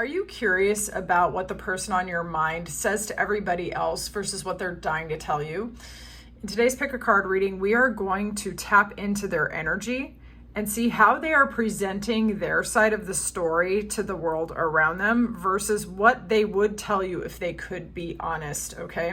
Are you curious about what the person on your mind says to everybody else versus what they're dying to tell you? In today's Pick a Card reading, we are going to tap into their energy and see how they are presenting their side of the story to the world around them versus what they would tell you if they could be honest, okay?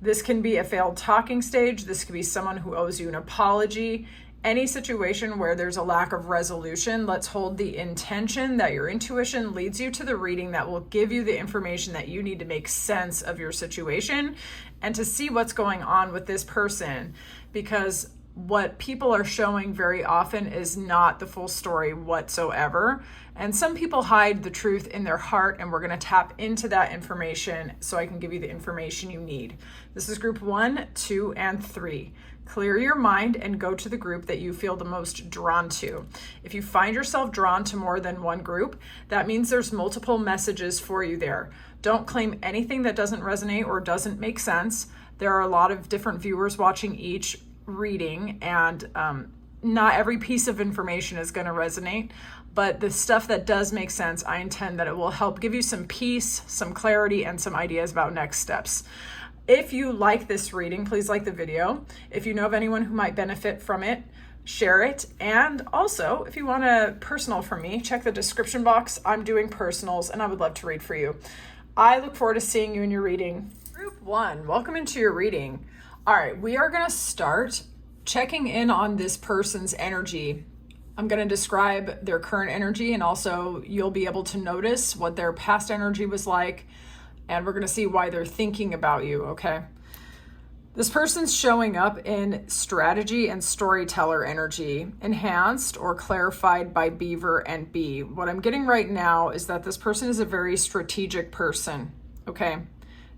This can be a failed talking stage. This could be someone who owes you an apology. Any situation where there's a lack of resolution, let's hold the intention that your intuition leads you to the reading that will give you the information that you need to make sense of your situation and to see what's going on with this person, because what people are showing very often is not the full story whatsoever. And some people hide the truth in their heart, and we're going to tap into that information so I can give you the information you need. This is group 1, 2, and 3. Clear your mind and go to the group that you feel the most drawn to. If you find yourself drawn to more than one group, that means there's multiple messages for you there. Don't claim anything that doesn't resonate or doesn't make sense. There are a lot of different viewers watching each reading, and not every piece of information is going to resonate, but the stuff that does make sense, I intend that it will help give you some peace, some clarity, and some ideas about next steps. If you like this reading, please like the video. If you know of anyone who might benefit from it, share it. And also, if you want a personal from me, check the description box. I'm doing personals and I would love to read for you. I look forward to seeing you in your reading. Group 1, welcome into your reading. All right, we are going to start checking in on this person's energy. I'm going to describe their current energy, and also you'll be able to notice what their past energy was like, and we're going to see why they're thinking about you, okay? This person's showing up in strategy and storyteller energy, enhanced or clarified by Beaver and Bee. What I'm getting right now is that this person is a very strategic person, okay?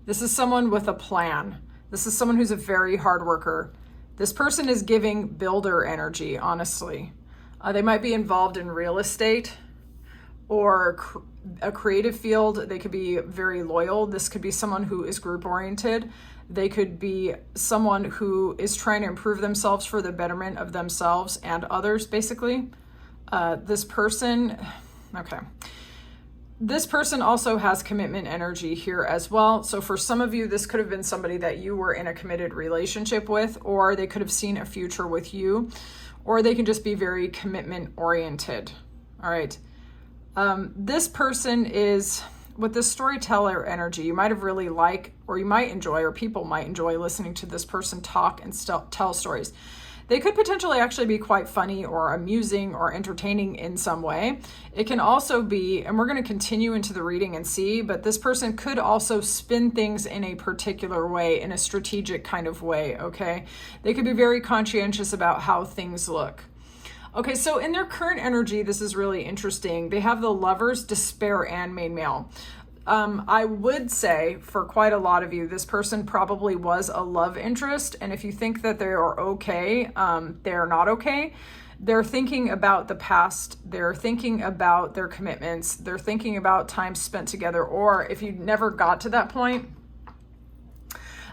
This is someone with a plan. This is someone who's a very hard worker. This person is giving builder energy, honestly. They might be involved in real estate or a creative field. They could be very loyal. This could be someone who is group oriented. They could be someone who is trying to improve themselves for the betterment of themselves and others, basically. This person also has commitment energy here as well. So for some of you, this could have been somebody that you were in a committed relationship with, or they could have seen a future with you, or they can just be very commitment oriented. All right. This person is with this storyteller energy. You might have really or you might enjoy, or people might enjoy listening to this person talk and tell stories. They could potentially actually be quite funny or amusing or entertaining in some way. It can also be, and we're going to continue into the reading and see, but this person could also spin things in a particular way, in a strategic kind of way, okay? They could be very conscientious about how things look. Okay, so in their current energy, this is really interesting. They have the Lovers, Despair, and Main Male. I would say for quite a lot of you, this person probably was a love interest. And if you think that they are okay, they're not okay. They're thinking about the past. They're thinking about their commitments. They're thinking about time spent together. Or if you never got to that point,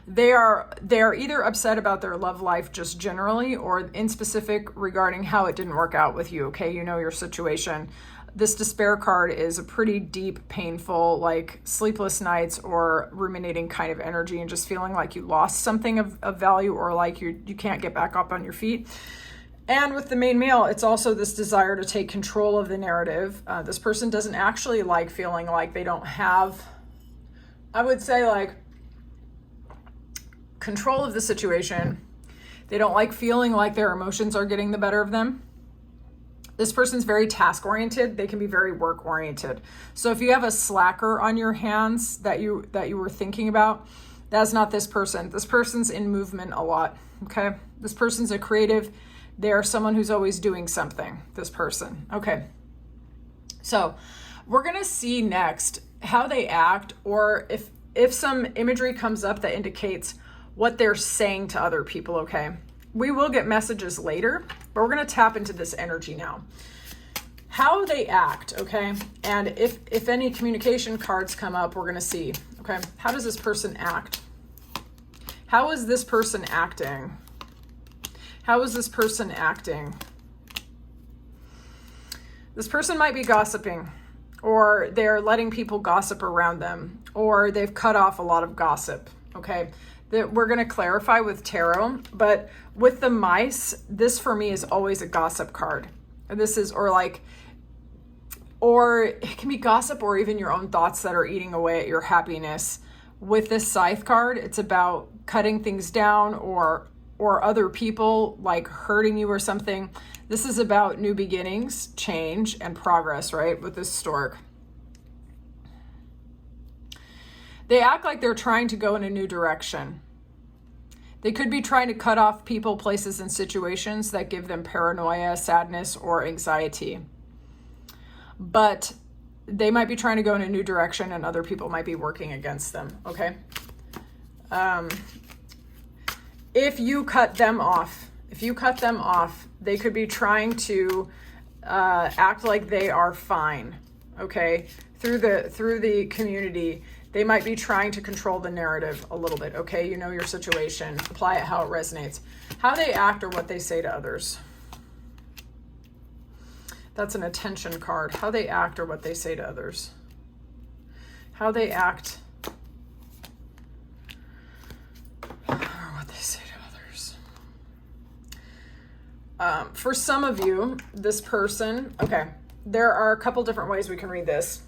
they're either upset about their love life just generally, or in specific regarding how it didn't work out with you. Okay, you know your situation. This despair card is a pretty deep, painful, like sleepless nights or ruminating kind of energy, and just feeling like you lost something of value, or like you can't get back up on your feet. And with the Main Male, it's also this desire to take control of the narrative. This person doesn't actually like feeling like they don't have, I would say, like, control of the situation. They don't like feeling like their emotions are getting the better of them. This person's very task oriented. They can be very work oriented. So if you have a slacker on your hands that you were thinking about, that's not this person. This person's in movement a lot, okay? This person's a creative. They are someone who's always doing something, this person, okay? So we're gonna see next how they act, or if some imagery comes up that indicates what they're saying to other people, okay? We will get messages later, but we're going to tap into this energy now. How they act, okay? And if any communication cards come up, we're going to see, okay? How does this person act? How is this person acting? How is this person acting? This person might be gossiping. or they're letting people gossip around them, or they've cut off a lot of gossip, okay? That we're going to clarify with tarot, but with the mice, this for me is always a gossip card. This is, or it can be gossip or even your own thoughts that are eating away at your happiness. With this scythe card, it's about cutting things down or other people like hurting you or something. This is about new beginnings, change, and progress, right? With this stork. They act like they're trying to go in a new direction. They could be trying to cut off people, places, and situations that give them paranoia, sadness, or anxiety. But they might be trying to go in a new direction and other people might be working against them, okay? If you cut them off, they could be trying to act like they are fine, okay? Through the community, they might be trying to control the narrative a little bit, okay? You know your situation, apply it how it resonates. How they act or what they say to others. That's an attention card. How they act or what they say to others. How they act or what they say to others. For some of you, this person, okay, there are a couple different ways we can read this.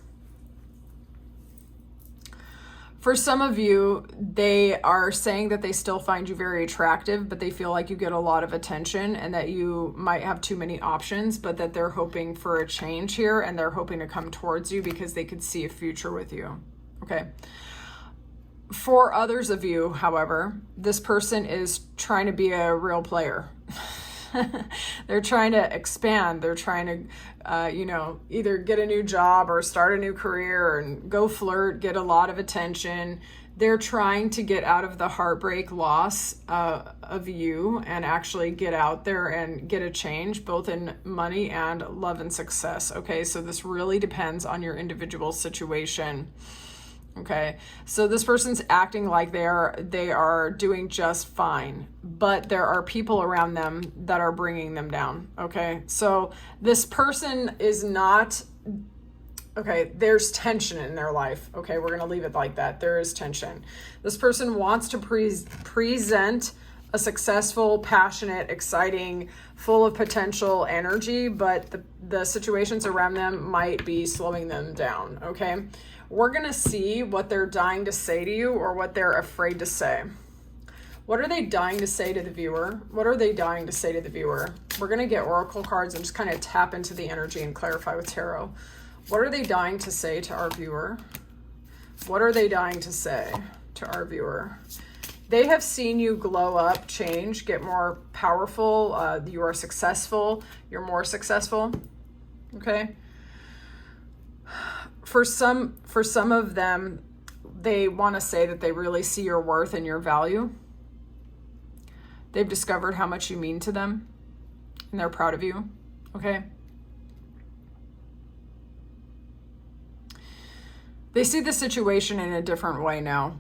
For some of you, they are saying that they still find you very attractive, but they feel like you get a lot of attention and that you might have too many options, but that they're hoping for a change here and they're hoping to come towards you because they could see a future with you. Okay. For others of you, however, this person is trying to be a real player. They're trying to expand. They're trying to, either get a new job or start a new career and go flirt, get a lot of attention. They're trying to get out of the heartbreak loss of you and actually get out there and get a change, both in money and love and success. Okay, so this really depends on your individual situation. Okay, so this person's acting like they are doing just fine, but there are people around them that are bringing them down. Okay, so this person is not, okay, there's tension in their life. Okay, we're going to leave it like that. There is tension. This person wants to present a successful, passionate, exciting, full of potential energy, but the situations around them might be slowing them down. Okay. We're going to see what they're dying to say to you or what they're afraid to say. What are they dying to say to the viewer? What are they dying to say to the viewer? We're going to get oracle cards and just kind of tap into the energy and clarify with tarot. What are they dying to say to our viewer? What are they dying to say to our viewer? They have seen you glow up, change, get more powerful. You are successful. You're more successful. Okay. For some of them, they want to say that they really see your worth and your value. They've discovered how much you mean to them, and they're proud of you, okay? They see the situation in a different way now.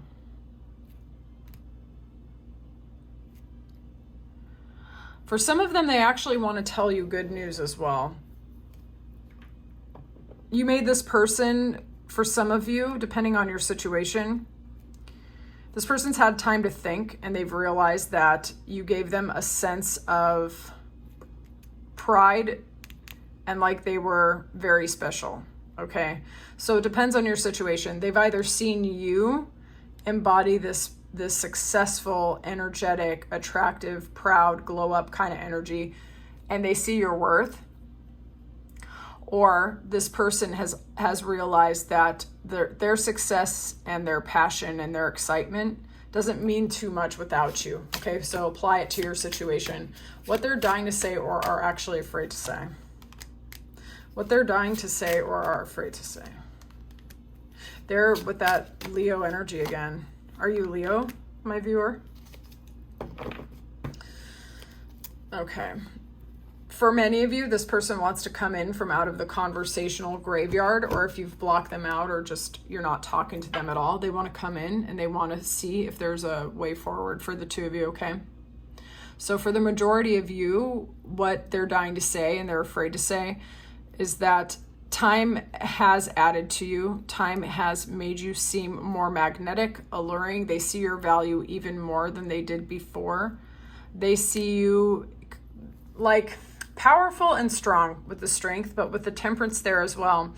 For some of them, they actually want to tell you good news as well. You made this person, for some of you, depending on your situation, this person's had time to think and they've realized that you gave them a sense of pride and like they were very special, okay? So it depends on your situation. They've either seen you embody this successful, energetic, attractive, proud, glow up kind of energy and they see your worth. Or this person has realized that their success and their passion and their excitement doesn't mean too much without you. Okay, so apply it to your situation. What they're dying to say or are actually afraid to say. What they're dying to say or are afraid to say. They're with that Leo energy again. Are you Leo, my viewer? Okay. For many of you, this person wants to come in from out of the conversational graveyard, or if you've blocked them out or just you're not talking to them at all, they want to come in and they want to see if there's a way forward for the two of you, okay? So for the majority of you, what they're dying to say and they're afraid to say is that Time has added to you. Time has made you seem more magnetic, alluring. They see your value even more than they did before. They see you like powerful and strong with the strength, but with the temperance there as well.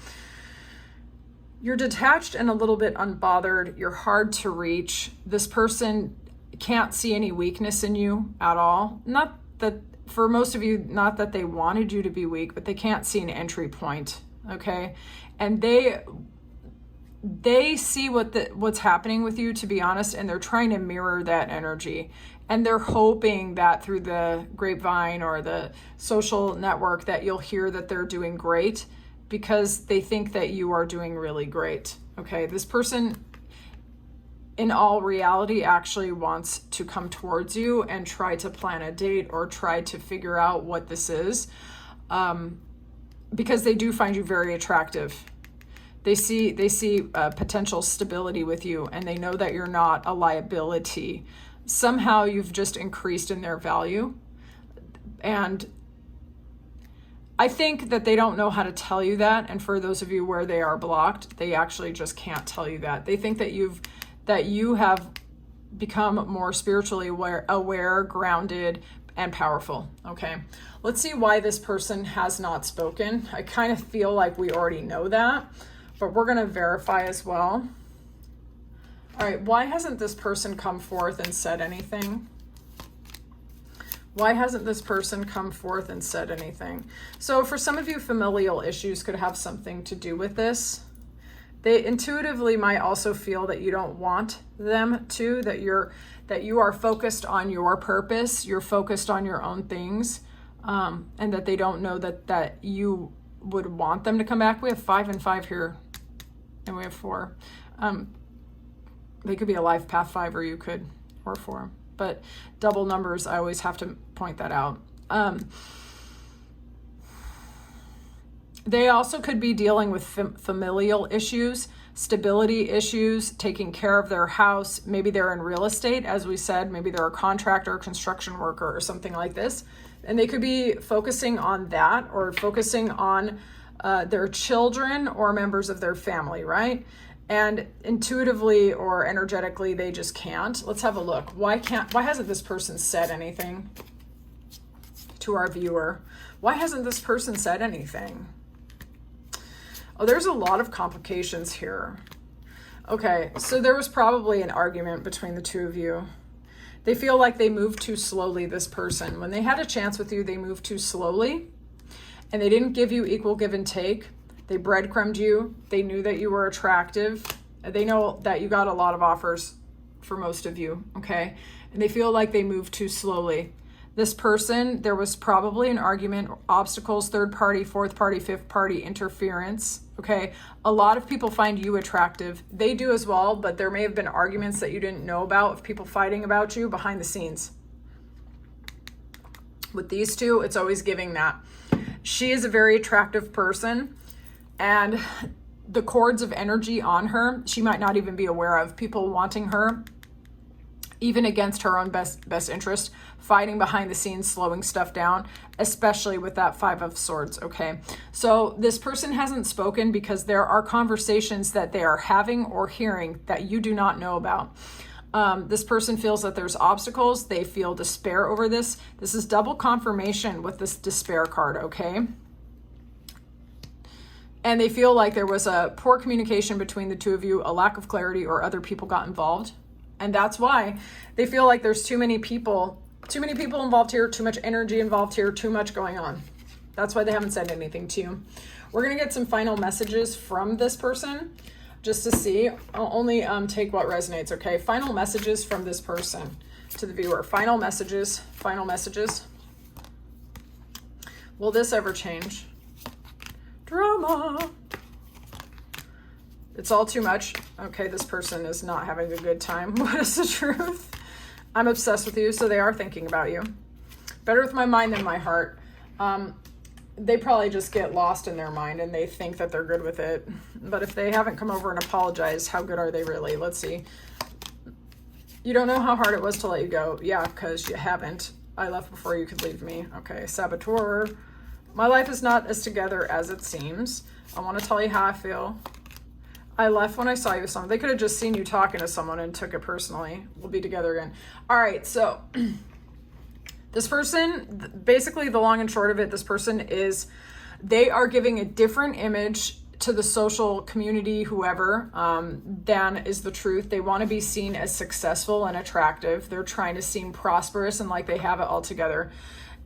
You're detached and a little bit unbothered. You're hard to reach. This person can't see any weakness in you at all. Not that, for most of you, not that they wanted you to be weak, but they can't see an entry point. Okay, and they see what's happening with you, to be honest, and they're trying to mirror that energy, and they're hoping that through the grapevine or the social network that you'll hear that they're doing great, because they think that you are doing really great. Okay, this person in all reality actually wants to come towards you and try to plan a date or try to figure out what this is. Because they do find you very attractive. They see potential stability with you, and they know that you're not a liability. Somehow you've just increased in their value. And I think that they don't know how to tell you that. And for those of you where they are blocked, they actually just can't tell you that. They think that you have become more spiritually aware, grounded, and powerful. Okay, let's see why this person has not spoken. I kind of feel like we already know that, but we're going to verify as well. All right, why hasn't this person come forth and said anything? Why hasn't this person come forth and said anything? So for some of you, familial issues could have something to do with this. They intuitively might also feel that you don't want them to, that you are focused on your purpose, you're focused on your own things, and that they don't know that you would want them to come back. We have 5 and 5 here, and we have 4. They could be a life path 5, or you could, or 4. But double numbers, I always have to point that out. They also could be dealing with familial issues, stability issues, taking care of their house. Maybe they're in real estate, as we said. Maybe they're a contractor, construction worker, or something like this. And they could be focusing on that, or focusing on their children or members of their family, right? And intuitively or energetically, they just can't. Let's have a look. Why hasn't this person said anything to our viewer? Why hasn't this person said anything? Oh, there's a lot of complications here. Okay, so there was probably an argument between the two of you. They feel like they moved too slowly, this person. When they had a chance with you, they moved too slowly, and they didn't give you equal give and take. They breadcrumbed you. They knew that you were attractive. They know that you got a lot of offers for most of you, okay? And they feel like they moved too slowly. This person, there was probably an argument, obstacles, third party, fourth party, fifth party interference, okay? A lot of people find you attractive. They do as well, but there may have been arguments that you didn't know about of people fighting about you behind the scenes. With these two, it's always giving that. She is a very attractive person, and the cords of energy on her, she might not even be aware of. People wanting her, even against her own best interest, fighting behind the scenes, slowing stuff down, especially with that 5 of Swords, okay? So this person hasn't spoken because there are conversations that they are having or hearing that you do not know about. This person feels that there's obstacles. They feel despair over this. This is double confirmation with this despair card, okay? And they feel like there was a poor communication between the two of you, a lack of clarity, or other people got involved. And that's why they feel like there's too many people involved here, too much energy involved here, too much going on. That's why they haven't said anything to you. We're going to get some final messages from this person just to see. I'll only take what resonates, okay? Final messages from this person to the viewer. Final messages, final messages. Will this ever change? Drama. It's all too much. Okay, this person is not having a good time. What is the truth? I'm obsessed with you, so they are thinking about you. Better with my mind than my heart. They probably just get lost in their mind and they think that they're good with it. But if they haven't come over and apologized, how good are they really? Let's see. You don't know how hard it was to let you go. Yeah, because you haven't. I left before you could leave me. Okay, saboteur. My life is not as together as it seems. I want to tell you how I feel. I left when I saw you with someone. They could have just seen you talking to someone and took it personally. We'll be together again. All right, so this person, basically the long and short of it, this person is, they are giving a different image to the social community, whoever, than is the truth. They want to be seen as successful and attractive. They're trying to seem prosperous and like they have it all together.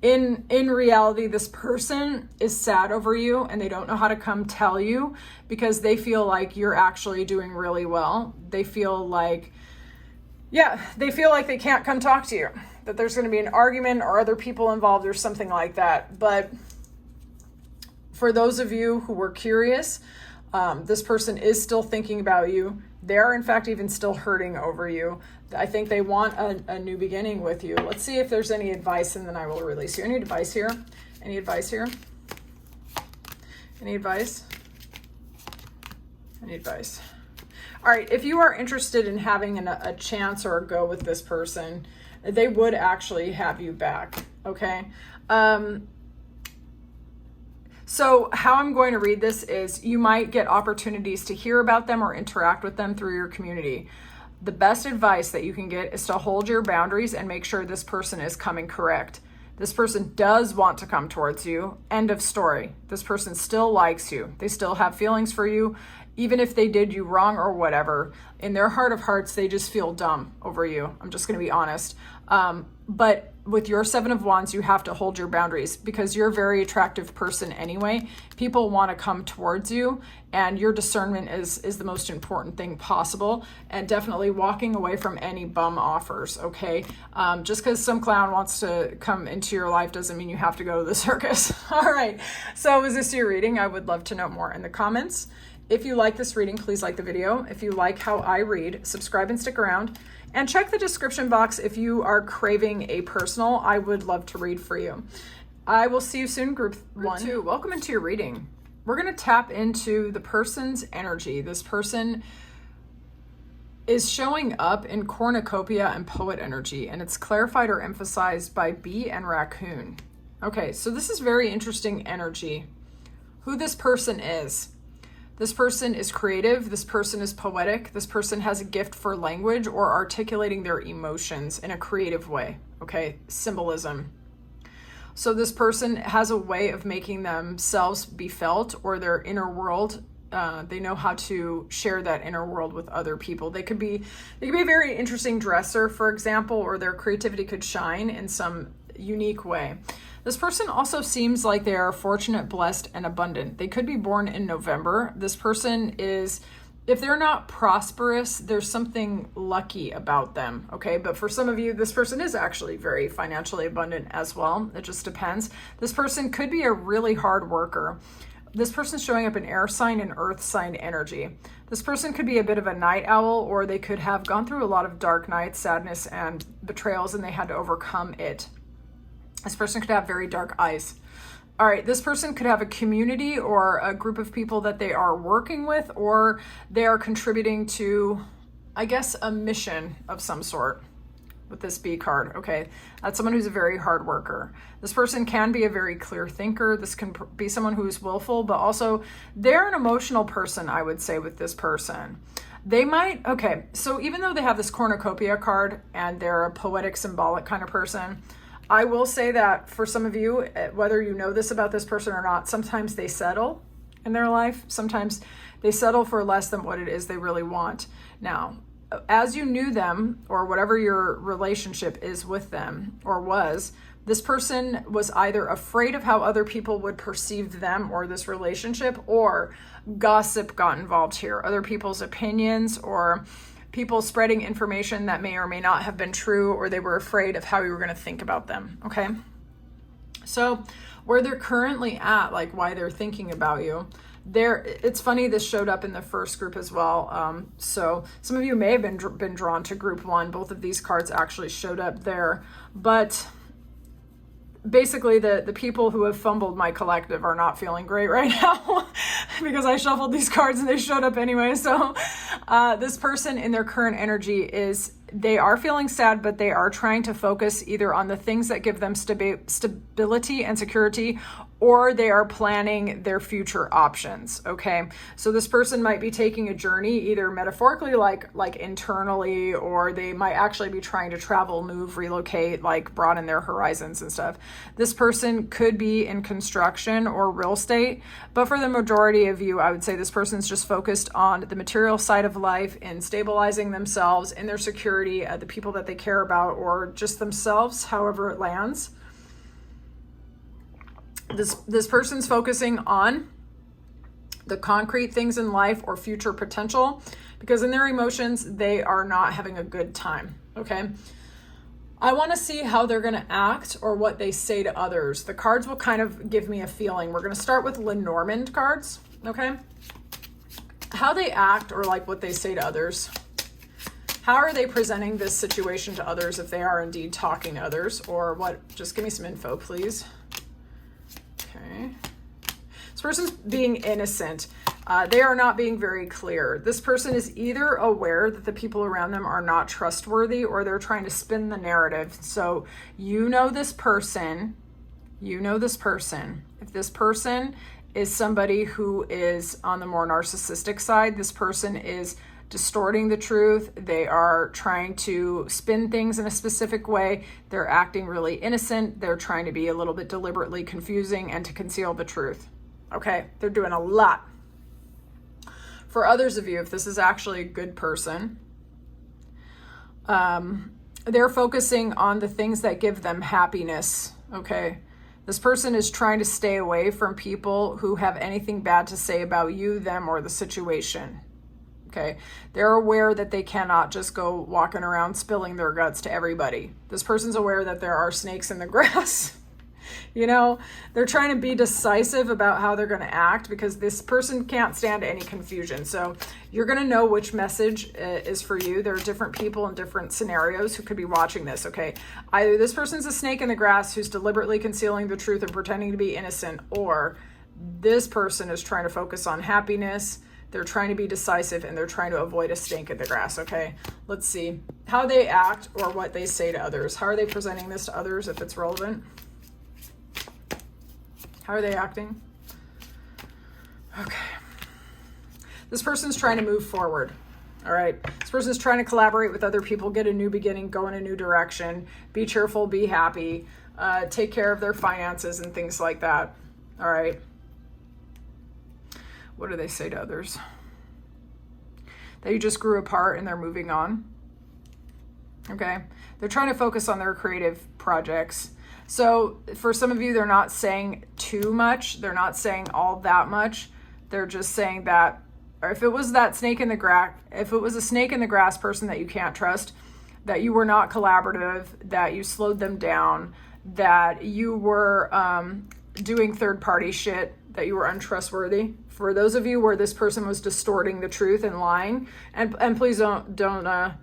In reality, this person is sad over you and they don't know how to come tell you because they feel like you're actually doing really well. They feel like, they feel like they can't come talk to you, that there's going to be an argument or other people involved or something like that. But for those of you who were curious, this person is still thinking about you. They are, in fact, even still hurting over you. I think they want a new beginning with you. Let's see if there's any advice, and then I will release you. Any advice here? Any advice here? Any advice? Any advice? All right, if you are interested in having a chance or a go with this person, they would actually have you back, okay? So how I'm going to read this is you might get opportunities to hear about them or interact with them through your community. The best advice that you can get is to hold your boundaries and make sure this person is coming correct. This person does want to come towards you. End of story. This person still likes you. They still have feelings for you, even if they did you wrong or whatever. In their heart of hearts, they just feel dumb over you. I'm just going to be honest. But with your Seven of Wands, you have to hold your boundaries because you're a very attractive person anyway. People want to come towards you, and your discernment is the most important thing possible. And definitely walking away from any bum offers, okay? Just because some clown wants to come into your life doesn't mean you have to go to the circus. All right, so is this your reading? I would love to know more in the comments. If you like this reading, please like the video. If you like how I read, subscribe and stick around. And check the description box if you are craving a personal. I would love to read for you. I will see you soon, group 1. 2, welcome into your reading. We're going to tap into the person's energy. This person is showing up in cornucopia and poet energy, and it's clarified or emphasized by bee and raccoon. Okay, so this is very interesting energy. Who this person is. This person is creative, this person is poetic, this person has a gift for language or articulating their emotions in a creative way, okay? Symbolism. So this person has a way of making themselves be felt or their inner world. They know how to share that inner world with other people. They could be a very interesting dresser, for example, or their creativity could shine in some unique way. This person also seems like they are fortunate, blessed, and abundant. They could be born in November. This person is, if they're not prosperous, there's something lucky about them, okay? But for some of you, this person is actually very financially abundant as well. It just depends. This person could be a really hard worker. This person's showing up in air sign and earth sign energy. This person could be a bit of a night owl, or they could have gone through a lot of dark nights, sadness, and betrayals, and they had to overcome it. This person could have very dark eyes. All right, this person could have a community or a group of people that they are working with, or they are contributing to, I guess, a mission of some sort with this B card. Okay, that's someone who's a very hard worker. This person can be a very clear thinker. This can be someone who's willful, but also they're an emotional person, I would say, with this person. They might, okay, so even though they have this cornucopia card and they're a poetic, symbolic kind of person, I will say that for some of you, whether you know this about this person or not, sometimes they settle in their life. Sometimes they settle for less than what it is they really want. Now, as you knew them, or whatever your relationship is with them or was, this person was either afraid of how other people would perceive them or this relationship, or gossip got involved here. Other people's opinions or people spreading information that may or may not have been true, or they were afraid of how you were going to think about them, okay? So where they're currently at, like why they're thinking about you, it's funny, this showed up in the first group as well. So some of you may have been drawn to group 1. Both of these cards actually showed up there, but basically the people who have fumbled my collective are not feeling great right now because I shuffled these cards and they showed up anyway. So this person in their current energy is, they are feeling sad, but they are trying to focus either on the things that give them stability and security, or they are planning their future options, okay? So this person might be taking a journey, either metaphorically, like internally, or they might actually be trying to travel, move, relocate, like broaden their horizons and stuff. This person could be in construction or real estate, but for the majority of you, I would say this person's just focused on the material side of life, in stabilizing themselves, in their security, the people that they care about, or just themselves, however it lands. This person's focusing on the concrete things in life or future potential, because in their emotions, they are not having a good time, okay? I want to see how they're going to act or what they say to others. The cards will kind of give me a feeling. We're going to start with Lenormand cards, okay? How they act or like what they say to others. How are they presenting this situation to others if they are indeed talking to others, or what? Just give me some info, please. Okay. This person's being innocent. They are not being very clear. This person is either aware that the people around them are not trustworthy, or they're trying to spin the narrative. So you know this person. If this person is somebody who is on the more narcissistic side, this person is distorting the truth. They are trying to spin things in a specific way. They're acting really innocent. They're trying to be a little bit deliberately confusing and to conceal the truth. Okay, they're doing a lot. For others of you, if this is actually a good person, they're focusing on the things that give them happiness, okay? This person is trying to stay away from people who have anything bad to say about you, them, or the situation. Okay, they're aware that they cannot just go walking around spilling their guts to everybody. This person's aware that there are snakes in the grass. You know, they're trying to be decisive about how they're going to act, because this person can't stand any confusion. So you're going to know which message is for you. There are different people in different scenarios who could be watching this, okay? Either this person's a snake in the grass who's deliberately concealing the truth and pretending to be innocent, or this person is trying to focus on happiness. They're trying to be decisive, and they're trying to avoid a snake in the grass, okay? Let's see how they act or what they say to others. How are they presenting this to others if it's relevant? How are they acting? Okay. This person's trying to move forward, all right? This person's trying to collaborate with other people, get a new beginning, go in a new direction, be cheerful, be happy, take care of their finances and things like that, all right? What do they say to others? That you just grew apart and they're moving on. Okay. They're trying to focus on their creative projects. So for some of you, they're not saying too much. They're not saying all that much. They're just saying that, or if it was that snake in the grass, if it was a snake in the grass person that you can't trust, that you were not collaborative, that you slowed them down, that you were doing third-party shit, that you were untrustworthy. For those of you where this person was distorting the truth and lying, and please don't get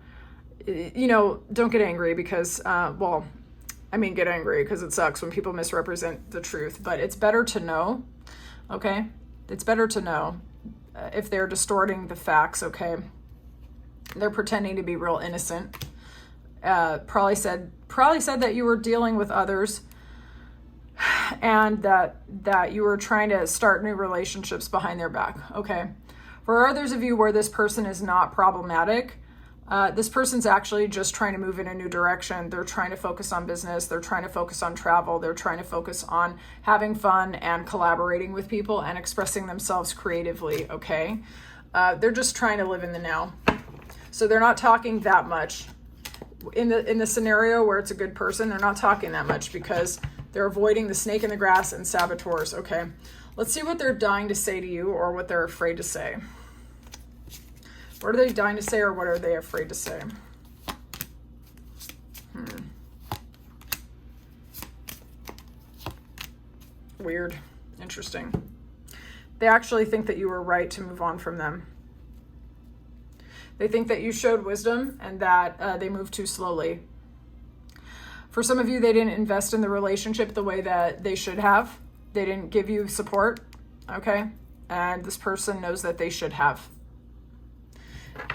angry because, get angry because it sucks when people misrepresent the truth, but it's better to know, okay? It's better to know if they're distorting the facts, okay? They're pretending to be real innocent. Probably said that you were dealing with others, and that you were trying to start new relationships behind their back, okay? For others of you where this person is not problematic, this person's actually just trying to move in a new direction. They're trying to focus on business. They're trying to focus on travel. They're trying to focus on having fun and collaborating with people and expressing themselves creatively, okay? They're just trying to live in the now. So they're not talking that much. In the scenario where it's a good person, they're not talking that much because they're avoiding the snake in the grass and saboteurs, okay? Let's see what they're dying to say to you or what they're afraid to say. What are they dying to say or what are they afraid to say? Weird. Interesting. They actually think that you were right to move on from them. They think that you showed wisdom and that they moved too slowly. For some of you, they didn't invest in the relationship the way that they should have. They didn't give you support, okay? And this person knows that they should have.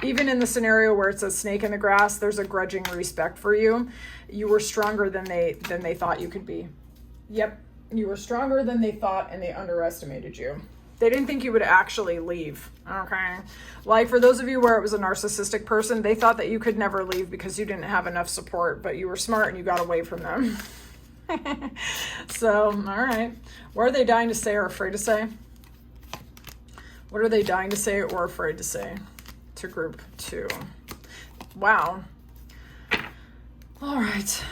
Even in the scenario where it's a snake in the grass, there's a grudging respect for you. You were stronger than they thought you could be. Yep. You were stronger than they thought, and they underestimated you. They didn't think you would actually leave, okay? Like, for those of you where it was a narcissistic person, they thought that you could never leave because you didn't have enough support, but you were smart and you got away from them. So, all right. What are they dying to say or afraid to say? What are they dying to say or afraid to say to group 2? Wow. All right.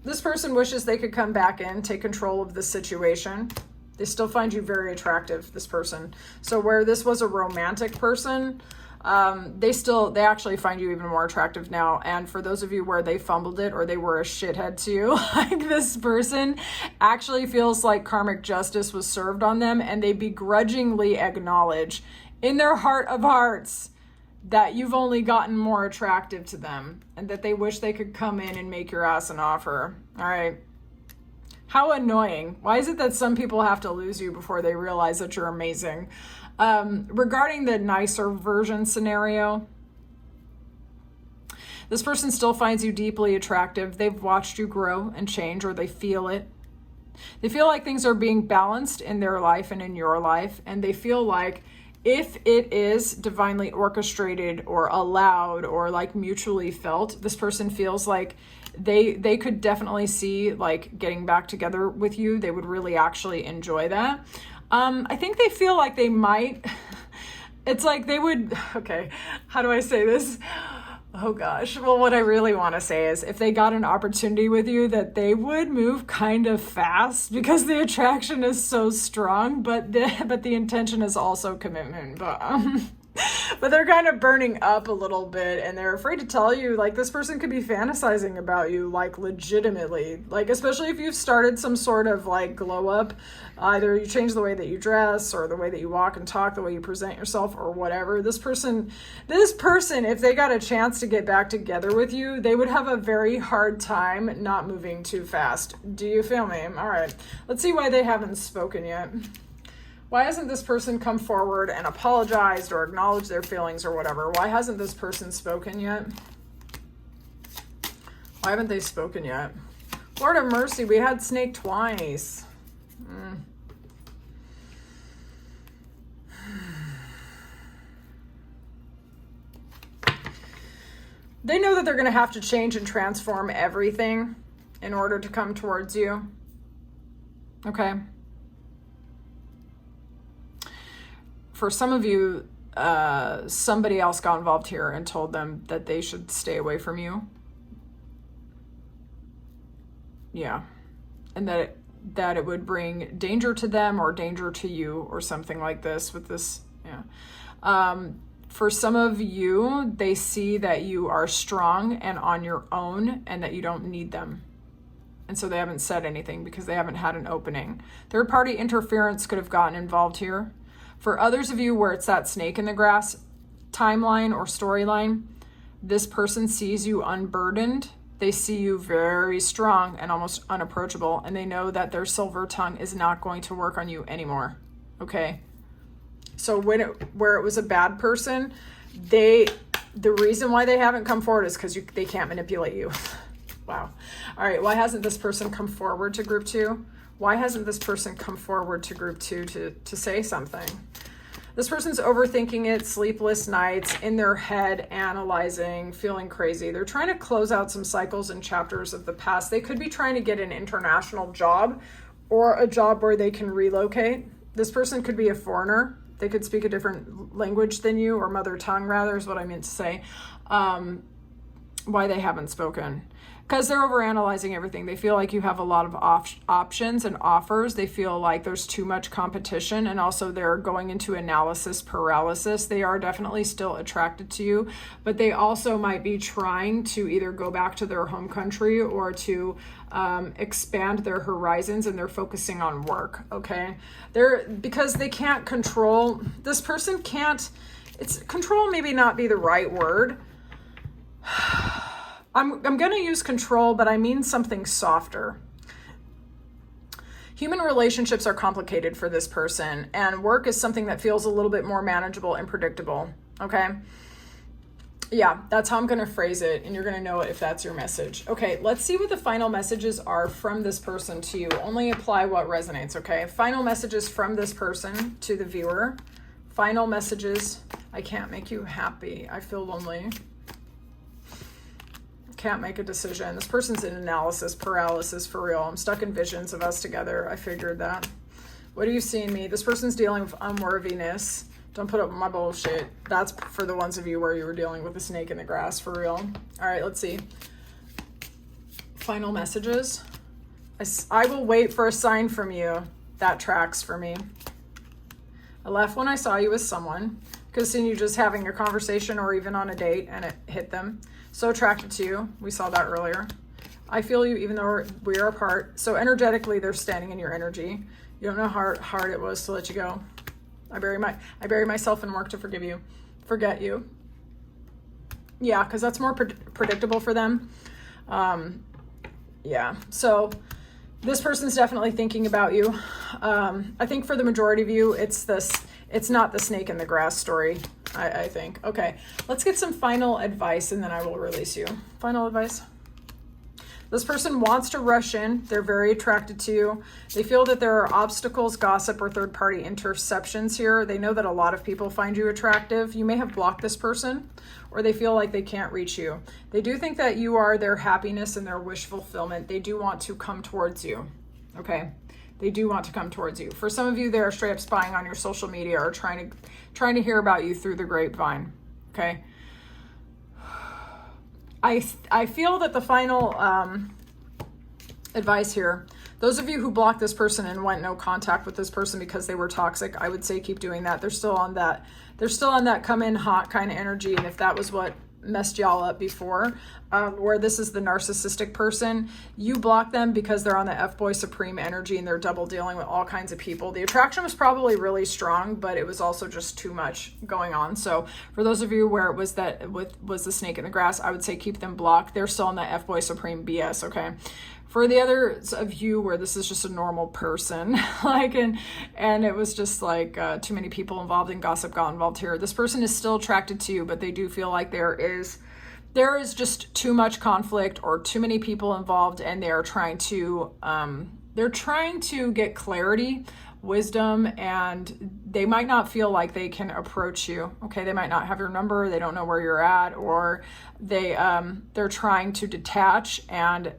This person wishes they could come back in, take control of the situation. They still find you very attractive, this person. So where this was a romantic person, they actually find you even more attractive now. And for those of you where they fumbled it or they were a shithead to you, like, this person actually feels like karmic justice was served on them, and they begrudgingly acknowledge in their heart of hearts that you've only gotten more attractive to them, and that they wish they could come in and make your ass an offer. All right. How annoying. Why is it that some people have to lose you before they realize that you're amazing? Regarding the nicer version scenario, this person still finds you deeply attractive. They've watched you grow and change, or they feel it. They feel like things are being balanced in their life and in your life, and they feel like if it is divinely orchestrated or allowed or like mutually felt, this person feels like they could definitely see like getting back together with you. They would really actually enjoy that. I think they feel like they might, it's like they would, okay, how do I say this? Oh gosh. Well, what I really want to say is if they got an opportunity with you, that they would move kind of fast because the attraction is so strong, but the intention is also commitment. But they're kind of burning up a little bit, and they're afraid to tell you, like, this person could be fantasizing about you, like, legitimately, like, especially if you've started some sort of like glow up. Either you change the way that you dress or the way that you walk and talk, the way you present yourself or whatever. This person, if they got a chance to get back together with you, they would have a very hard time not moving too fast. Do you feel me? All right. Let's see why they haven't spoken yet. Why hasn't this person come forward and apologized or acknowledged their feelings or whatever? Why hasn't this person spoken yet? Why haven't they spoken yet? Lord of mercy, we had snake twice. They know that they're going to have to change and transform everything in order to come towards you. Okay. For some of you, somebody else got involved here and told them that they should stay away from you. Yeah. And that it would bring danger to them or danger to you or something like this with this. Yeah. For some of you, they see that you are strong and on your own and that you don't need them. And so they haven't said anything because they haven't had an opening. Third-party interference could have gotten involved here. For others of you where it's that snake in the grass timeline or storyline, this person sees you unburdened. They see you very strong and almost unapproachable, and they know that their silver tongue is not going to work on you anymore. Okay? So where it was a bad person, the reason why they haven't come forward is because they can't manipulate you. Wow. All right. Why hasn't this person come forward to group 2? Why hasn't this person come forward to group 2 to say something? This person's overthinking it, sleepless nights, in their head, analyzing, feeling crazy. They're trying to close out some cycles and chapters of the past. They could be trying to get an international job or a job where they can relocate. This person could be a foreigner. They could speak a different language than you, or mother tongue rather is what I meant to say. Why they haven't spoken. Because they're overanalyzing everything. They feel like you have a lot of options and offers. They feel like there's too much competition, and also they're going into analysis paralysis. They are definitely still attracted to you, but they also might be trying to either go back to their home country or to expand their horizons, and they're focusing on work, okay? Because they can't control, this person can't, control maybe not be the right word. I'm going to use control, but I mean something softer. Human relationships are complicated for this person, and work is something that feels a little bit more manageable and predictable, okay? Yeah, that's how I'm going to phrase it, and you're going to know if that's your message. Okay, let's see what the final messages are from this person to you. Only apply what resonates, okay? Final messages from this person to the viewer. Final messages. I can't make you happy. I feel lonely. Can't make a decision. This person's in analysis paralysis for real. I'm stuck in visions of us together. I figured that. What do you see in me? This person's dealing with unworthiness. Don't put up my bullshit. That's for the ones of you where you were dealing with a snake in the grass, for real. All right, let's see. Final messages. I will wait for a sign from you. That tracks for me. I left when I saw you with someone. Could have seen you just having a conversation or even on a date and it hit them. So attracted to you. We saw that earlier. I feel you even though we are apart. So energetically, they're standing in your energy. You don't know how hard it was to let you go. I bury myself in work to forget you. Yeah, because that's more predictable for them. Yeah, so this person's definitely thinking about you. I think for the majority of you, it's not the snake in the grass story, I think. Okay, let's get some final advice and then I will release you. Final advice. This person wants to rush in. They're very attracted to you. They feel that there are obstacles, gossip, or third-party interceptions here. They know that a lot of people find you attractive. You may have blocked this person, or they feel like they can't reach you. They do think that you are their happiness and their wish fulfillment. They do want to come towards you, okay? They do want to come towards you. For some of you, they're straight up spying on your social media or trying to hear about you through the grapevine, okay? I feel that the final advice here, those of you who blocked this person and went no contact with this person because they were toxic, I would say keep doing that. They're still on that come in hot kind of energy. And if that was what messed y'all up before, where this is the narcissistic person, you block them because they're on the F-boy supreme energy and they're double dealing with all kinds of people. The attraction was probably really strong, but it was also just too much going on. So for those of you where it was was the snake in the grass, I would say keep them blocked. They're still on the F-boy supreme BS, okay? For the others of you where this is just a normal person, and it was just like too many people involved and gossip got involved here, this person is still attracted to you, but they do feel like there is just too much conflict or too many people involved, and they're trying to get clarity, wisdom, and they might not feel like they can approach you. Okay, they might not have your number, they don't know where you're at, or they're trying to detach and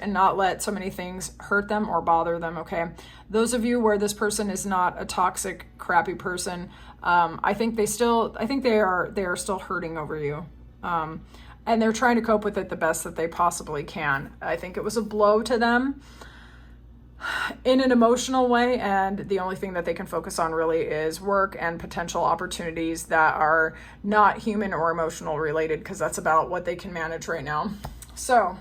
not let so many things hurt them or bother them, okay? Those of you where this person is not a toxic, crappy person, I think they are still hurting over you. And they're trying to cope with it the best that they possibly can. I think it was a blow to them in an emotional way, and the only thing that they can focus on really is work and potential opportunities that are not human or emotional related, because that's about what they can manage right now. So,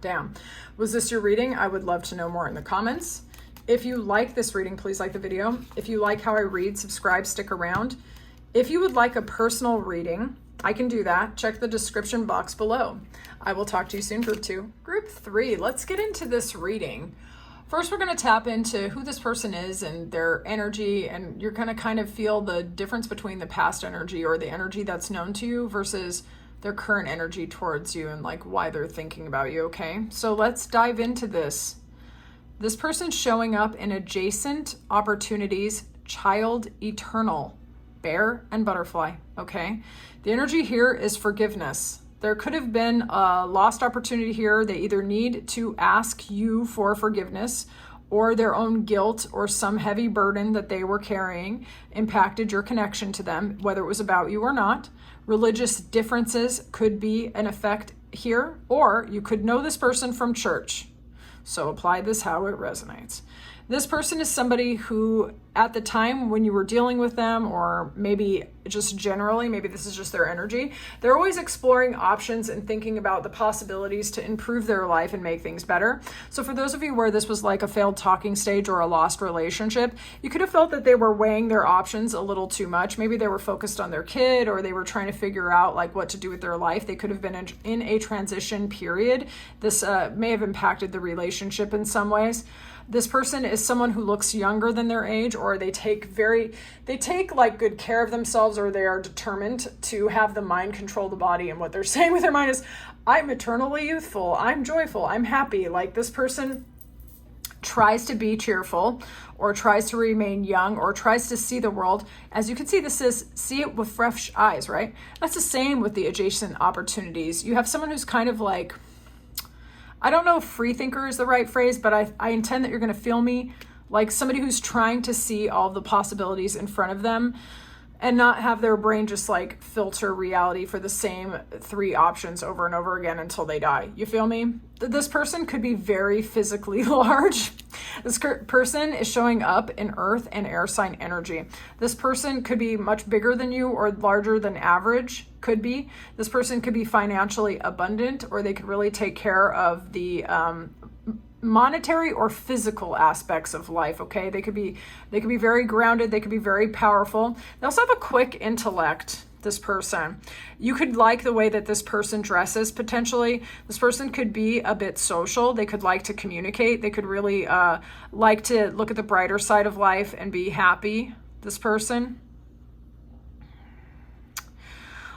damn. Was this your reading? I would love to know more in the comments. If you like this reading, please like the video. If you like how I read, subscribe, stick around. If you would like a personal reading, I can do that. Check the description box below. I will talk to you soon, group 2. Group 3, let's get into this reading. First, we're going to tap into who this person is and their energy, and you're going to kind of feel the difference between the past energy or the energy that's known to you versus their current energy towards you, and like why they're thinking about you, okay? So let's dive into this. This person's showing up in adjacent opportunities, child eternal, bear and butterfly, okay? The energy here is forgiveness. There could have been a lost opportunity here. They either need to ask you for forgiveness, or their own guilt or some heavy burden that they were carrying impacted your connection to them, whether it was about you or not. Religious differences could be an effect here, or you could know this person from church. So apply this how it resonates. This person is somebody who, at the time when you were dealing with them, or maybe just generally, maybe this is just their energy, they're always exploring options and thinking about the possibilities to improve their life and make things better. So for those of you where this was like a failed talking stage or a lost relationship, you could have felt that they were weighing their options a little too much. Maybe they were focused on their kid, or they were trying to figure out like what to do with their life. They could have been in a transition period. This may have impacted the relationship in some ways. This person is someone who looks younger than their age, or they take like good care of themselves, or they are determined to have the mind control the body. And what they're saying with their mind is, I'm eternally youthful, I'm joyful, I'm happy. Like this person tries to be cheerful, or tries to remain young, or tries to see the world. As you can see, this is see it with fresh eyes, right? That's the same with the adjacent opportunities. You have someone who's kind of like, I don't know if free thinker is the right phrase, but I intend that you're going to feel me, like somebody who's trying to see all the possibilities in front of them and not have their brain just like filter reality for the same 3 options over and over again until they die. You feel me? This person could be very physically large. This person is showing up in earth and air sign energy. This person could be much bigger than you or larger than average. Could be. This person could be financially abundant, or they could really take care of the monetary or physical aspects of life. Okay, they could be very grounded, they could be very powerful. They also have a quick intellect. This person, you could like the way that this person dresses. Potentially this person could be a bit social. They could like to communicate. They could really like to look at the brighter side of life and be happy. This person,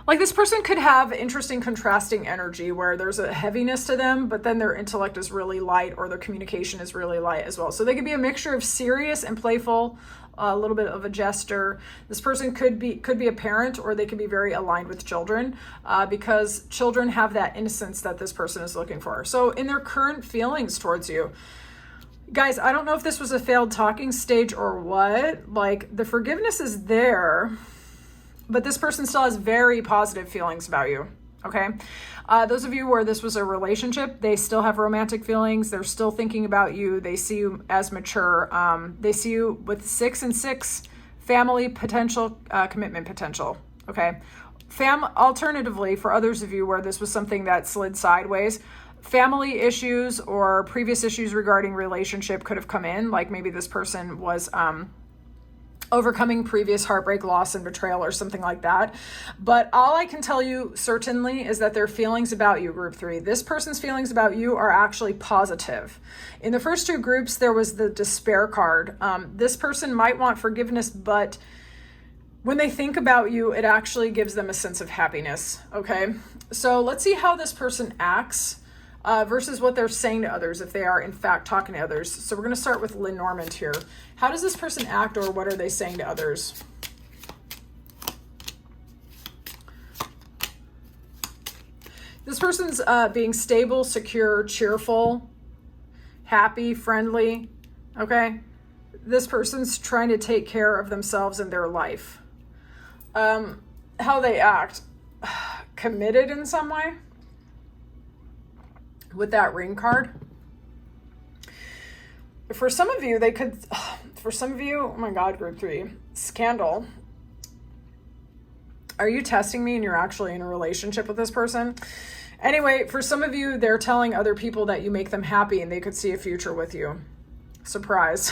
like this person could have interesting contrasting energy where there's a heaviness to them, but then their intellect is really light, or their communication is really light as well. So they could be a mixture of serious and playful, a little bit of a jester. This person could be a parent, or they could be very aligned with children, because children have that innocence that this person is looking for. So in their current feelings towards you, guys, I don't know if this was a failed talking stage or what. Like the forgiveness is there, but this person still has very positive feelings about you, okay? Those of you where this was a relationship, they still have romantic feelings. They're still thinking about you. They see you as mature. They see you with 6 and 6, family potential, commitment potential, okay? Alternatively, for others of you where this was something that slid sideways, family issues or previous issues regarding relationship could have come in. Like maybe this person was overcoming previous heartbreak, loss, and betrayal, or something like that. But all I can tell you certainly is that their feelings about you, group 3, this person's feelings about you are actually positive. In the first 2 groups, there was the despair card. This person might want forgiveness, but when they think about you, it actually gives them a sense of happiness, okay? So let's see how this person acts versus what they're saying to others, if they are in fact talking to others. So we're going to start with Lenormand here. How does this person act, or what are they saying to others? This person's being stable, secure, cheerful, happy, friendly, okay? This person's trying to take care of themselves and their life. How they act, committed in some way. With that ring card, for some of you, oh my God, group 3, scandal. Are you testing me and you're actually in a relationship with this person? Anyway, for some of you, they're telling other people that you make them happy and they could see a future with you. Surprise.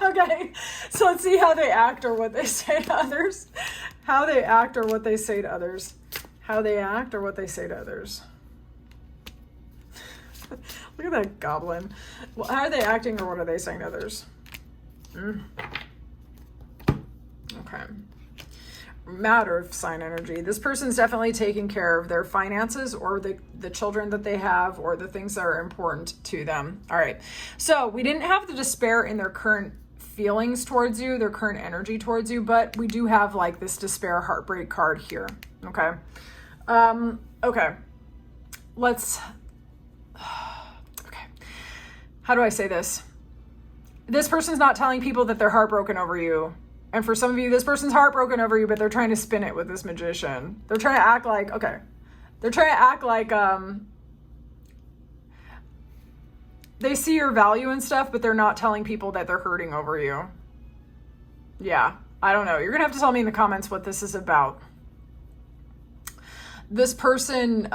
Okay, so let's see how they act or what they say to others. How they act or what they say to others. How they act or what they say to others. Look at that goblin. Well, how are they acting, or what are they saying to others? Okay. Matter of sign energy. This person's definitely taking care of their finances, or the children that they have, or the things that are important to them. All right. So we didn't have the despair in their current feelings towards you, their current energy towards you, but we do have like this despair heartbreak card here. Okay. Okay. Let's... Okay. How do I say this? This person's not telling people that they're heartbroken over you. And for some of you, this person's heartbroken over you, but they're trying to spin it with this magician. They're trying to act like, okay. They're trying to act like they see your value and stuff, but they're not telling people that they're hurting over you. Yeah, I don't know. You're going to have to tell me in the comments what this is about. This person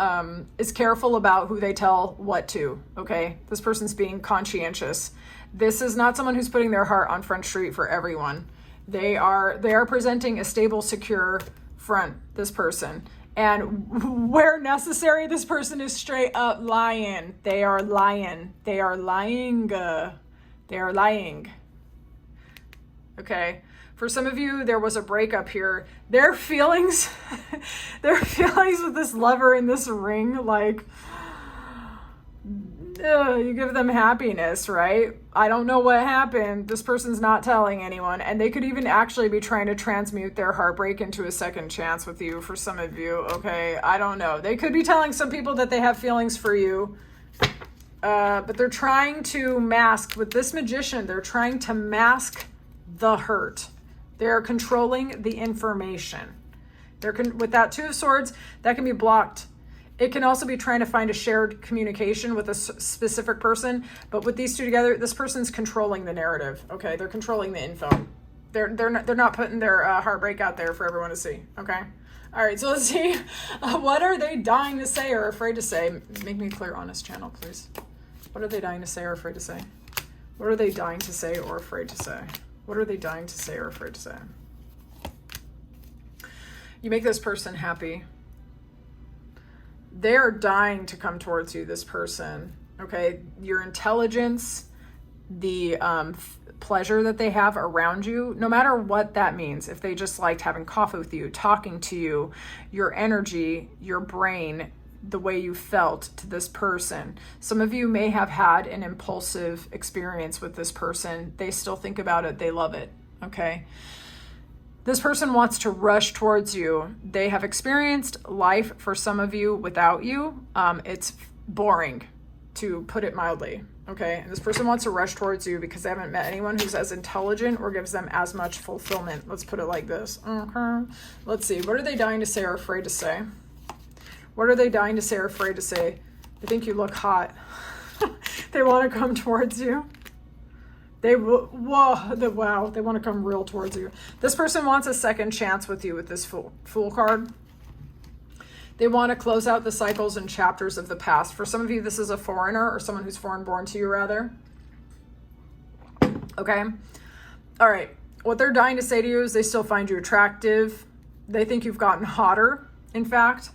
is careful about who they tell what to, okay? This person's being conscientious. This is not someone who's putting their heart on Front Street for everyone. They are presenting a stable, secure front, this person. And where necessary, this person is straight up lying. They are lying. They are lying. They are lying. Okay. For some of you, there was a breakup here. Their feelings, their feelings with this lover in this ring, like, you give them happiness, right? I don't know what happened. This person's not telling anyone. And they could even actually be trying to transmute their heartbreak into a second chance with you for some of you, okay? I don't know. They could be telling some people that they have feelings for you. But they're trying to mask, with this magician, they're trying to mask the hurt. They're controlling the information. With that Two of Swords, that can be blocked. It can also be trying to find a shared communication with a specific person. But with these two together, this person's controlling the narrative. Okay, they're controlling the info. They're not putting their heartbreak out there for everyone to see. Okay. All right, so let's see. What are they dying to say or afraid to say? Make me a clear, honest channel, please. What are they dying to say or afraid to say? What are they dying to say or afraid to say? What are they dying to say or afraid to say? You make this person happy. They're dying to come towards you, this person. Okay, your intelligence, the pleasure that they have around you, no matter what that means. If they just liked having coffee with you, talking to you, your energy, your brain, the way you felt to this person. Some of you may have had an impulsive experience with this person. They still think about it. They love it. Okay. This person wants to rush towards you. They have experienced life for some of you without you. It's boring, to put it mildly. Okay. And this person wants to rush towards you because they haven't met anyone who's as intelligent or gives them as much fulfillment. Let's put it like this. Okay. Let's see. What are they dying to say or afraid to say? What are they dying to say or afraid to say? They think you look hot. They want to come towards you. They want to come real towards you. This person wants a second chance with you with this Fool card. They want to close out the cycles and chapters of the past. For some of you, this is a foreigner or someone who's foreign born to you, rather. Okay. All right. What they're dying to say to you is they still find you attractive. They think you've gotten hotter, in fact.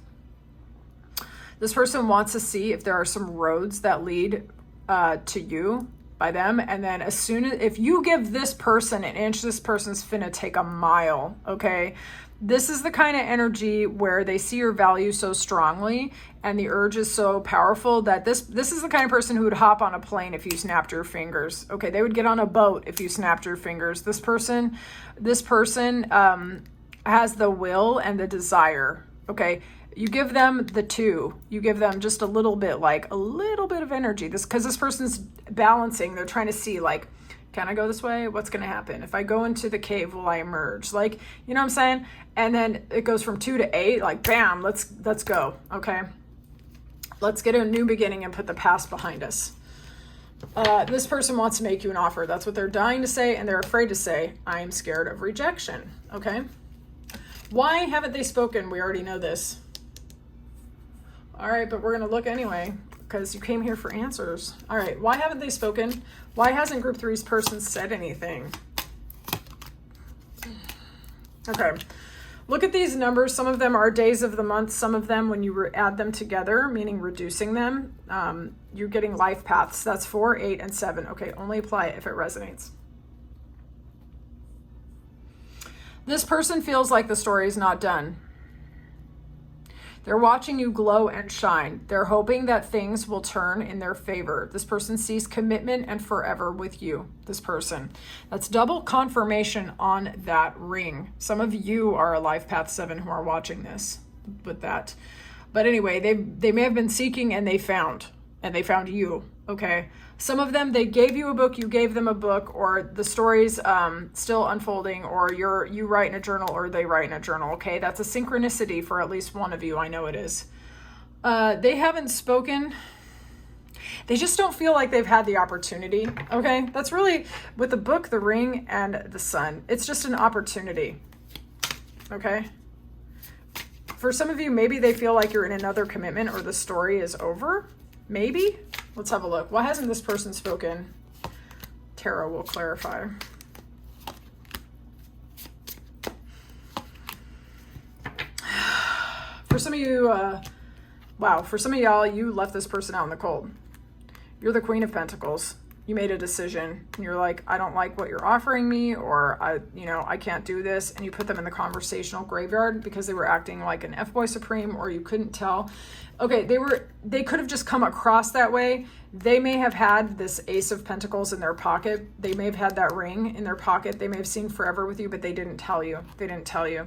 This person wants to see if there are some roads that lead to you by them. And then if you give this person an inch, this person's finna take a mile, okay? This is the kind of energy where they see your value so strongly and the urge is so powerful that this is the kind of person who would hop on a plane if you snapped your fingers. Okay, they would get on a boat if you snapped your fingers. This person has the will and the desire, okay? You give them the two. You give them just a little bit of energy. Because this person's balancing. They're trying to see, like, can I go this way? What's going to happen? If I go into the cave, will I emerge? Like, you know what I'm saying? And then it goes from 2 to 8. Like, bam, let's go. Okay. Let's get a new beginning and put the past behind us. This person wants to make you an offer. That's what they're dying to say. And they're afraid to say, I am scared of rejection. Okay. Why haven't they spoken? We already know this. All right, but we're going to look anyway because you came here for answers. All right, why haven't they spoken? Why hasn't Group 3's person said anything? Okay, look at these numbers. Some of them are days of the month. Some of them, when you add them together, meaning reducing them, you're getting life paths. That's 4, 8, and 7. Okay, only apply it if it resonates. This person feels like the story is not done. They're watching you glow and shine. They're hoping that things will turn in their favor. This person sees commitment and forever with you, this person. That's double confirmation on that ring. Some of you are a Life Path 7 who are watching this with that. But anyway, they may have been seeking and they found you, okay? Some of them, they gave you a book, you gave them a book, or the story's still unfolding, or you write in a journal or they write in a journal, okay? That's a synchronicity for at least one of you. I know it is. They haven't spoken. They just don't feel like they've had the opportunity, okay? That's really, with the book, the ring, and the sun, it's just an opportunity, okay? For some of you, maybe they feel like you're in another commitment or the story is over. Maybe. Let's have a look. Why hasn't this person spoken? Tarot will clarify. For some of you, for some of y'all, you left this person out in the cold. You're the Queen of Pentacles. You made a decision and you're like, I don't like what you're offering me, or I can't do this. And you put them in the conversational graveyard because they were acting like an F-boy supreme, or you couldn't tell. Okay, they could have just come across that way. They may have had this Ace of Pentacles in their pocket. They may have had that ring in their pocket. They may have seen forever with you, but they didn't tell you. They didn't tell you.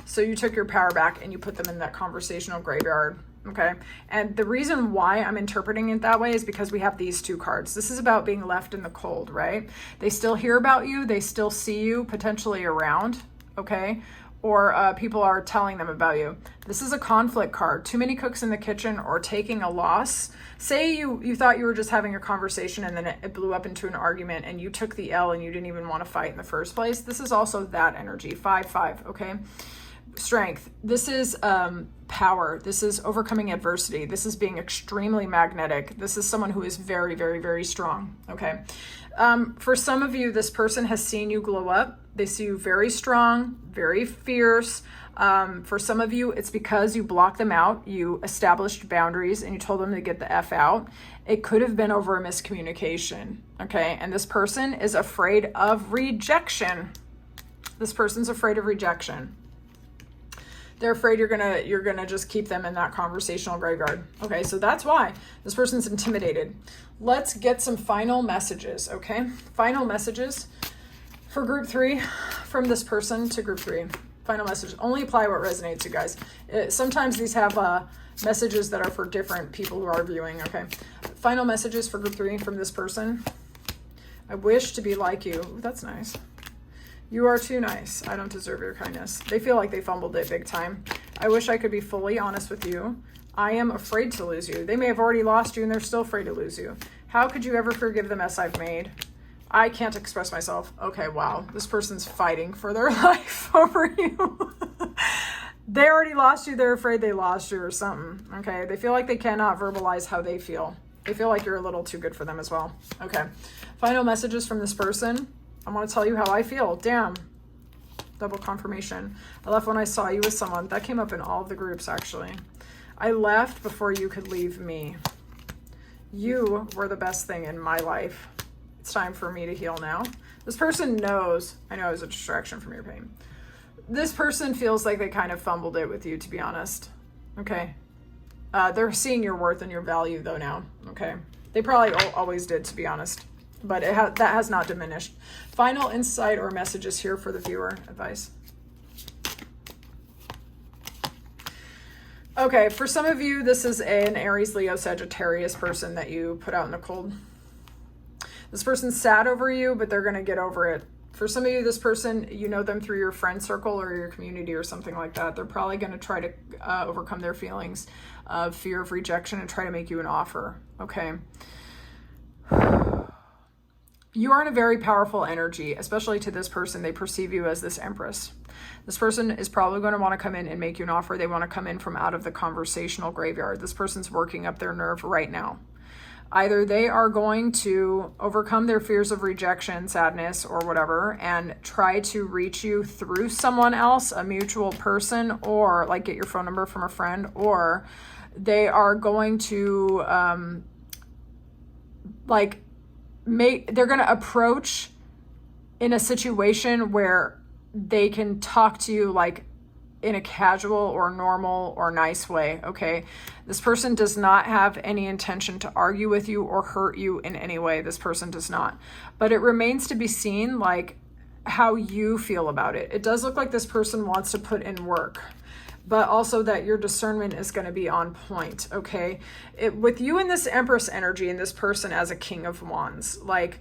So you took your power back and you put them in that conversational graveyard. Okay. And the reason why I'm interpreting it that way is because we have these two cards. This is about being left in the cold, right? They still hear about you. They still see you potentially around. Okay. Or people are telling them about you. This is a conflict card. Too many cooks in the kitchen, or taking a loss. Say you thought you were just having a conversation and then it blew up into an argument and you took the L and you didn't even want to fight in the first place. This is also that energy. 5-5. Okay. Strength. This is power. This is overcoming adversity. This is being extremely magnetic. This is someone who is very, very, very strong. Okay. For some of you, this person has seen you glow up. They see you very strong, very fierce. For some of you, it's because you blocked them out. You established boundaries and you told them to get the F out. It could have been over a miscommunication. Okay. And this person is afraid of rejection. This person's afraid of rejection. They're afraid you're gonna just keep them in that conversational graveyard. Okay, so that's why this person's intimidated. Let's get some final messages, okay? Final messages for group 3 from this person to group 3. Final message. Only apply what resonates, you guys. Sometimes these have messages that are for different people who are viewing, okay? Final messages for group 3 from this person. I wish to be like you. Ooh, that's nice. You are too nice. I don't deserve your kindness. They feel like they fumbled it big time. I wish I could be fully honest with you. I am afraid to lose you. They may have already lost you and they're still afraid to lose you. How could you ever forgive the mess I've made? I can't express myself. Okay, wow. This person's fighting for their life over you. They already lost you. They're afraid they lost you or something. Okay, they feel like they cannot verbalize how they feel. They feel like you're a little too good for them as well. Okay, final messages from this person. I want to tell you how I feel. Damn. Double confirmation. I left when I saw you with someone. That came up in all of the groups, actually. I left before you could leave me. You were the best thing in my life. It's time for me to heal now. This person knows. I know it was a distraction from your pain. This person feels like they kind of fumbled it with you, to be honest. Okay. They're seeing your worth and your value, though, now. Okay. They probably always did, to be honest. But that has not diminished. Final insight or messages here for the viewer. Advice. Okay, for some of you, this is an Aries, Leo, Sagittarius person that you put out in the cold. This person's sad over you, but they're going to get over it. For some of you, this person, you know them through your friend circle or your community or something like that. They're probably going to try to overcome their feelings of fear of rejection and try to make you an offer. Okay. You are in a very powerful energy, especially to this person. They perceive you as this Empress. This person is probably going to want to come in and make you an offer. They want to come in from out of the conversational graveyard. This person's working up their nerve right now. Either they are going to overcome their fears of rejection, sadness, or whatever, and try to reach you through someone else, a mutual person, or like get your phone number from a friend, or they are going to they're going to approach in a situation where they can talk to you like in a casual or normal or nice way, okay? This person does not have any intention to argue with you or hurt you in any way. This person does not. But it remains to be seen like how you feel about it. It does look like this person wants to put in work, but also that your discernment is going to be on point, okay? With you in this Empress energy and this person as a King of Wands, like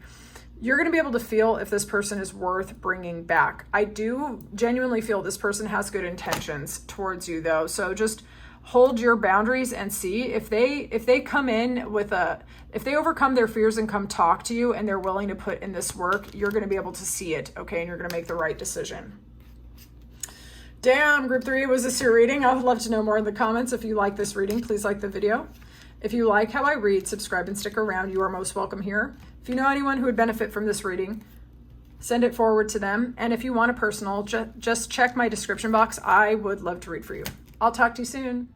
you're going to be able to feel if this person is worth bringing back. I do genuinely feel this person has good intentions towards you though. So just hold your boundaries and see if they come in with if they overcome their fears and come talk to you and they're willing to put in this work, you're going to be able to see it, okay? And you're going to make the right decision. Damn, group 3, was this your reading? I would love to know more in the comments. If you like this reading, please like the video. If you like how I read, subscribe and stick around. You are most welcome here. If you know anyone who would benefit from this reading, send it forward to them. And if you want a personal, just check my description box. I would love to read for you. I'll talk to you soon.